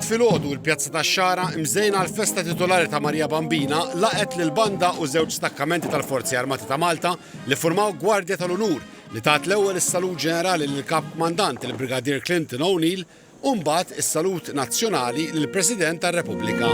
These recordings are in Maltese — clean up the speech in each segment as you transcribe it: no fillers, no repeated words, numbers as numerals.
filgħodu l-Pjazza tax-Xara mżejna għall-festa titolari ta' Marija Bambina laqgħet lill-banda u żewġ stakkamenti tal-Forzi Armati ta' Malta li ffurmaw Gwardja tal-Unur li tat l-ewwel is-salut ġenerali lill-Kap Kmandant il-Brigadier Clinton O'Neill u mbagħad is-salut nazzjonali lill-President tar-Repubblika.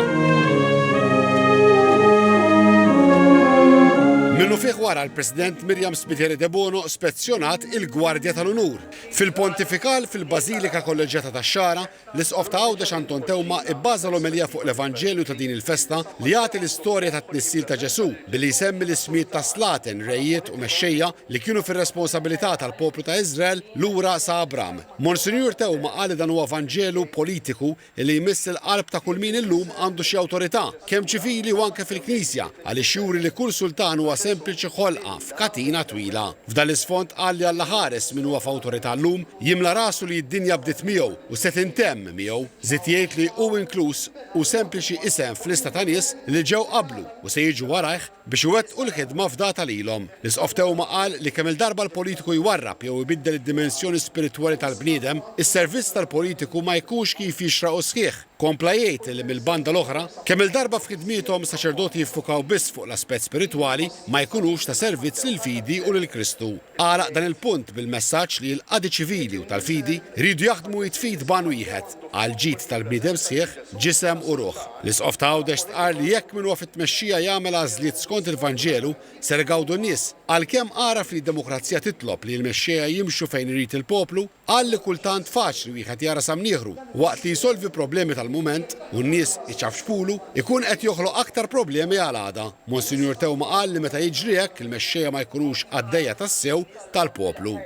Minnu fih wara l-President Miriam Spiteri de Bono spezzjonat il-Gwardja tal-Unur. Fil-Pontifikal fil-Bażilika Kolleġjata tax-Xara, l-Isqof ta' Għawdex Anton Tewma ibbaża l-omelija fuq l-Evanġelju ta' din il-festa li jagħti l-istorja tat-tnissil ta' Ġesu billi jsemmi l-ismijiet ta' slaten, rejiet u mexxejja li kienu fir-responsabilità tal-poplu ta' Iżrael lura sa' Abram. Monsinjur Tewma qal li dan huwa Evanġelu politiku li jmiss il-qalb ta' kull min illum għandu xi awtorità, kemm ċivili u anke fil-Knisja, għaliex juri li kull sultan huwa sempliċi ħolqa f'katina twila. F'dan l-isfond qal li Alla ħares min huwa f'awtorità llum jimla rasu li d-dinja bdiet miegħu u se tintemm miegħu. Żied jgħid li hu inkluż u sempliċi isem f'lista ta' nies li ġew qablu u se jiġu warajh biex iwettqu l-ħidma f'data lilhom. L-Isqof Tewma qal li kemm il-darba l-politiku jwarrab jew ibiddel id-dimensjoni spiritwali tal-bniedem, is-servizz tal-politiku ma jkunx kif jixraqu sħiħ. Kompla jgħid li mill-banda l-oħra kemm il-darba f'ħidmiethom saċerdoti jiffukaw biss fuq l-aspett spiritwali ma jkunux ta' servizz lil fidi u lil Kristu. Għalaq dan il-punt bil-messaġġ li l-qadi ċivili u tal-fidi jridu jaħdmu jitfid ban wieħed għal ġid tal-bniedem sħiħ, ġisem u ruħ. L-Isqof ta' Għawdex tqal li jekk min huwa fit-tmexxija jagħmel għażliet skont il-Vanġelu ser igawdu n-nies għalkemm għaraf li d-demokrazija titlob li l-mexxejja jimxu fejn irid il-poplu, qal li kultant faċli wieħed jara samnieħru waqt li jsolvi problemi tal-mument u n-nies iċafxpulu ikun qed joħloq aktar problemi għal għada. Monsinjur Tewma qal li meta jiġri hekk il-mexxejja ma jkunux għaddejja tas-sew tal-poplu.